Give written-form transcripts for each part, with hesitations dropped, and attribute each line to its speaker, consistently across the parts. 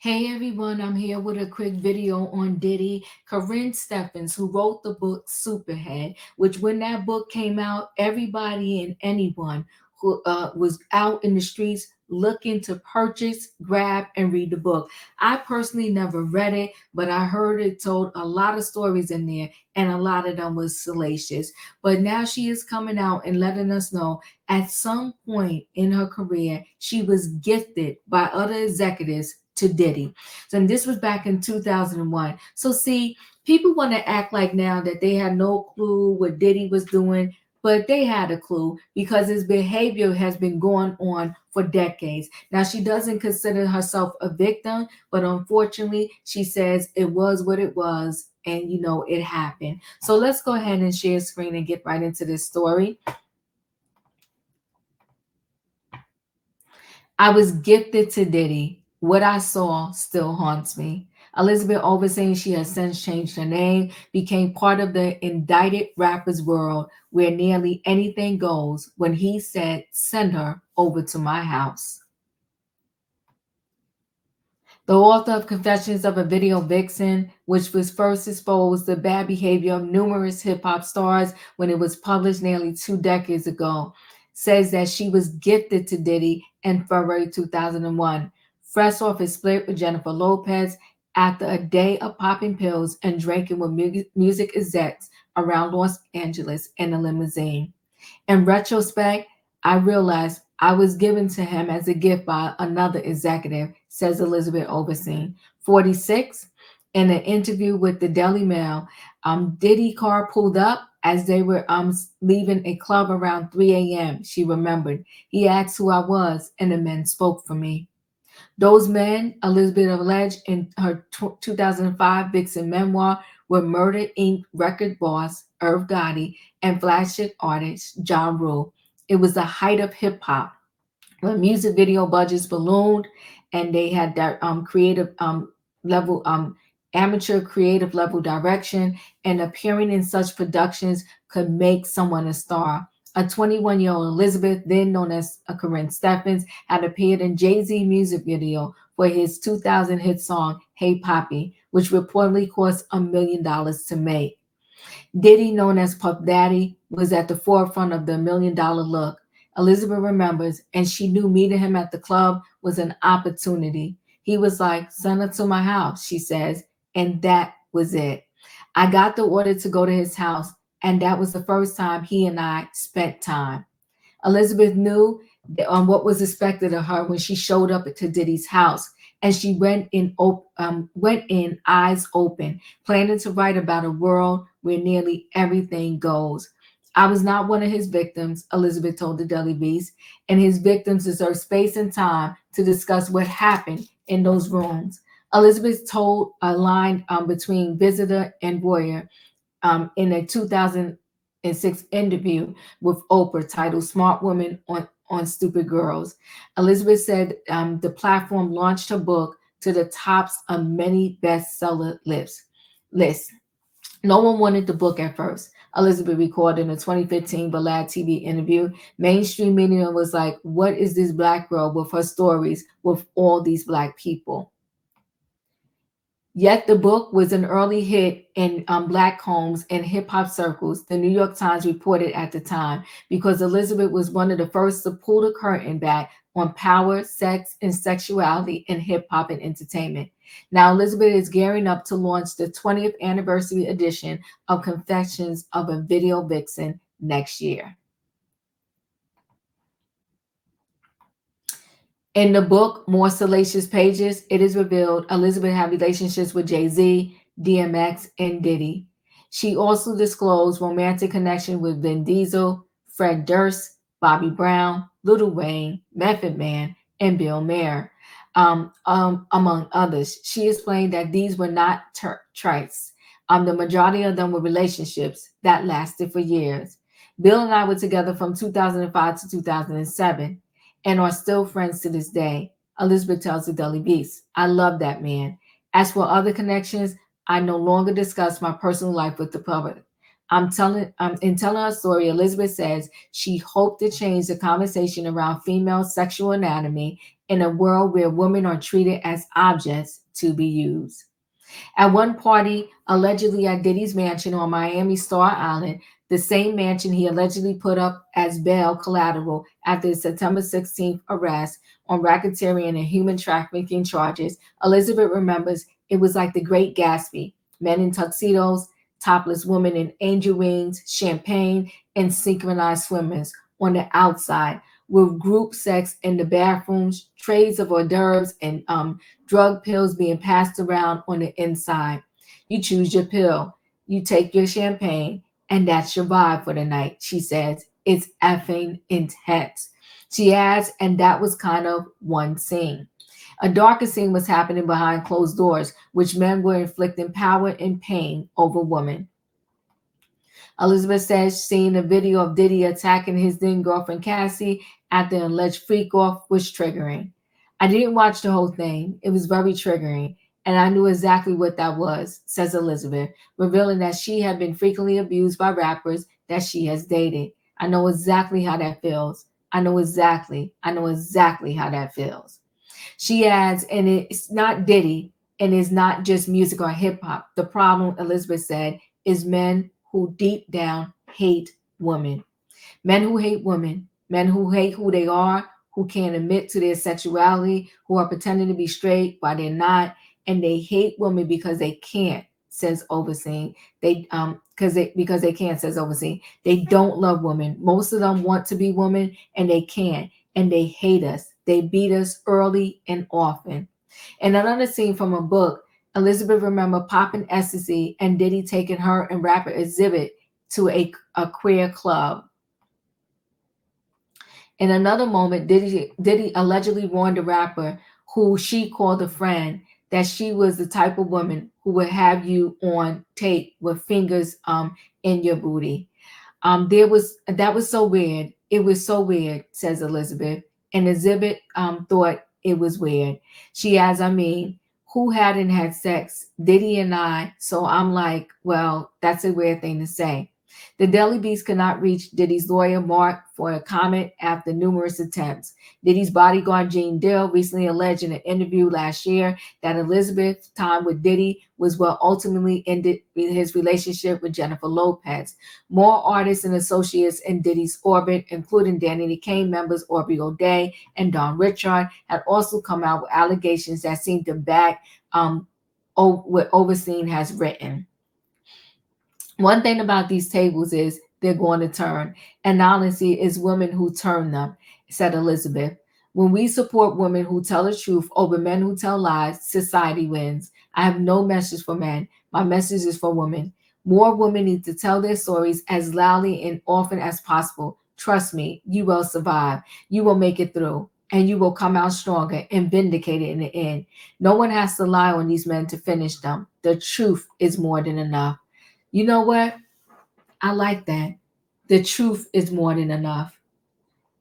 Speaker 1: Hey everyone, I'm here with a quick video on Diddy. Karrine Steffans, who wrote the book Superhead, which when that book came out, everybody and anyone who was out in the streets looking to purchase, grab, and read the book. I personally never read it, but I heard it told a lot of stories in there, and a lot of them was salacious. But now she is coming out and letting us know at some point in her career, she was gifted by other executives to Diddy. So and this was back in 2001. So see, people want to act like now that they had no clue what Diddy was doing, but they had a clue because his behavior has been going on for decades. Now she doesn't consider herself a victim, but unfortunately, she says it was what it was and it happened. So let's go ahead and share screen and get right into this story. I was gifted to Diddy. What I saw still haunts me. Elizabeth Over saying she has since changed her name, became part of the indicted rapper's world where nearly anything goes when he said, send her over to my house. The author of Confessions of a Video Vixen, which was first exposed the bad behavior of numerous hip hop stars when it was published nearly 2 decades ago, says that she was gifted to Diddy in February 2001, fresh off his split with Jennifer Lopez after a day of popping pills and drinking with music execs around Los Angeles in a limousine. In retrospect, I realized I was given to him as a gift by another executive, says Elizabeth Overseen. 46, in an interview with the Daily Mail, Diddy car pulled up as they were leaving a club around 3 a.m. She remembered. He asked who I was, and the men spoke for me. Those men, Elizabeth alleged in her 2005 Vixen memoir, were Murder Inc. record boss Irv Gotti and flagship artist Ja Rule. It was the height of hip hop when music video budgets ballooned and they had that creative level amateur creative level direction, and appearing in such productions could make someone a star. A 21-year-old Elizabeth, then known as Karrine Steffans, had appeared in Jay-Z music video for his 2000 hit song Hey Poppy, which reportedly cost $1 million to make. Diddy, known as Puff Daddy, was at the forefront of the $1 million look. Elizabeth remembers, and she knew meeting him at the club was an opportunity. He was like, send her to my house, she says, and that was it. I got the order to go to his house, and that was the first time he and I spent time. Elizabeth knew what was expected of her when she showed up to Diddy's house, and she went in eyes open, planning to write about a world where nearly everything goes. I was not one of his victims, Elizabeth told the Daily Beast, and his victims deserve space and time to discuss what happened in those rooms. Elizabeth told a line between visitor and voyeur in a 2006 interview with Oprah titled Smart Women on Stupid Girls. Elizabeth said the platform launched her book to the tops of many bestseller lists. No one wanted the book at first. Elizabeth recorded in a 2015 Ballad TV interview. Mainstream media was like, what is this black girl with her stories with all these black people? Yet the book was an early hit in black homes and hip hop circles, the New York Times reported at the time, because Elizabeth was one of the first to pull the curtain back on power, sex, and sexuality in hip hop and entertainment. Now, Elizabeth is gearing up to launch the 20th anniversary edition of Confessions of a Video Vixen next year. In the book, More Salacious Pages, it is revealed Elizabeth had relationships with Jay-Z, DMX, and Diddy. She also disclosed romantic connection with Vin Diesel, Fred Durst, Bobby Brown, Lil Wayne, Method Man, and Bill Maher, among others. She explained that these were not traits. The majority of them were relationships that lasted for years. Bill and I were together from 2005 to 2007 and are still friends to this day, Elizabeth tells the Daily Beast. I love that man. As for other connections, I no longer discuss my personal life with the public. In telling her story, Elizabeth says she hoped to change the conversation around female sexual anatomy in a world where women are treated as objects to be used. At one party, allegedly at Diddy's mansion on Miami Star Island, the same mansion he allegedly put up as bail collateral after his September 16th arrest on racketeering and human trafficking charges, Elizabeth remembers it was like the Great Gatsby: men in tuxedos, topless women in angel wings, champagne, and synchronized swimmers on the outside, with group sex in the bathrooms, trays of hors d'oeuvres, and drug pills being passed around on the inside. You choose your pill, you take your champagne, and that's your vibe for the night, she says. It's effing intense. She adds, and that was kind of one scene. A darker scene was happening behind closed doors, which men were inflicting power and pain over women. Elizabeth says seeing a video of Diddy attacking his then girlfriend Cassie after an alleged freak off was triggering. I didn't watch the whole thing. It was very triggering, and I knew exactly what that was, says Elizabeth, revealing that she had been frequently abused by rappers that she has dated. I know exactly how that feels. I know exactly how that feels. She adds, and it's not Diddy, and it's not just music or hip hop. The problem, Elizabeth said, is men who deep down hate women. Men who hate women, men who hate who they are, who can't admit to their sexuality, who are pretending to be straight while they're not, and they hate women because they can't, says Overseen. Because they can't, says Overseen. They don't love women. Most of them want to be women and they can't. And they hate us. They beat us early and often. In another scene from a book, Elizabeth remembered popping ecstasy and Diddy taking her and rapper Exhibit to a queer club. In another moment, Diddy allegedly warned a rapper who she called a friend that she was the type of woman who would have you on tape with fingers in your booty. That was so weird. It was so weird, says Elizabeth. And Exhibit thought it was weird. She adds, I mean, who hadn't had sex? Diddy and I. So I'm like, well, that's a weird thing to say. The Daily Beast could not reach Diddy's lawyer, Mark, for a comment after numerous attempts. Diddy's bodyguard, Gene Dill, recently alleged in an interview last year that Elizabeth's time with Diddy was what ultimately ended his relationship with Jennifer Lopez. More artists and associates in Diddy's orbit, including Danny Kane members Aubrey O'Day and Don Richard, had also come out with allegations that seem to back what Overseen has written. One thing about these tables is they're going to turn, and honestly, it's women who turn them, said Elizabeth. When we support women who tell the truth over men who tell lies, society wins. I have no message for men. My message is for women. More women need to tell their stories as loudly and often as possible. Trust me, you will survive. You will make it through, and you will come out stronger and vindicated in the end. No one has to lie on these men to finish them. The truth is more than enough. You know what? I like that. The truth is more than enough.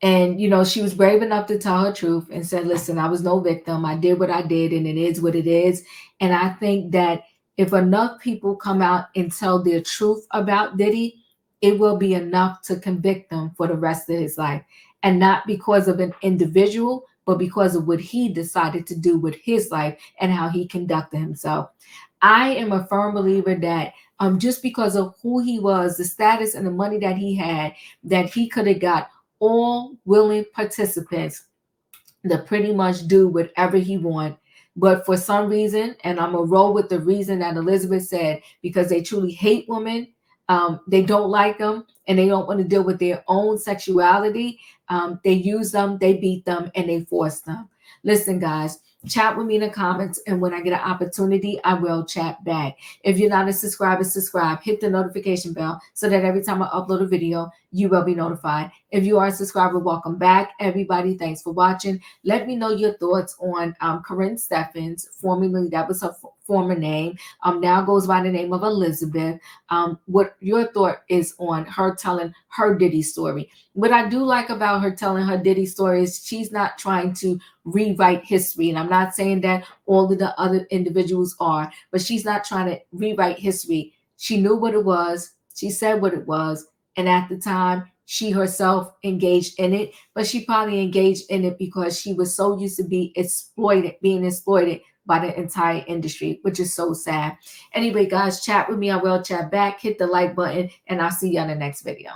Speaker 1: And, she was brave enough to tell her truth and said, listen, I was no victim. I did what I did, and it is what it is. And I think that if enough people come out and tell their truth about Diddy, it will be enough to convict them for the rest of his life. And not because of an individual, but because of what he decided to do with his life and how he conducted himself. I am a firm believer that just because of who he was, the status and the money that he had, that he could have got all willing participants to pretty much do whatever he want. But for some reason, and I'm going to roll with the reason that Elizabeth said, because they truly hate women, they don't like them, and they don't want to deal with their own sexuality. They use them, they beat them, and they force them. Listen, guys, chat with me in the comments, and when I get an opportunity, I will chat back. If you're not a subscriber, subscribe. Hit the notification bell so that every time I upload a video, you will be notified. If you are a subscriber, welcome back, everybody. Thanks for watching. Let me know your thoughts on Karrine Steffans, formerly that was her former name, now goes by the name of Elizabeth. What your thought is on her telling her Diddy story. What I do like about her telling her Diddy story is she's not trying to rewrite history. And I'm not saying that all of the other individuals are, but she's not trying to rewrite history. She knew what it was. She said what it was. And at the time, she herself engaged in it, but she probably engaged in it because she was so used to being exploited by the entire industry, which is so sad. Anyway, guys, chat with me. I will chat back. Hit the like button, and I'll see you on the next video.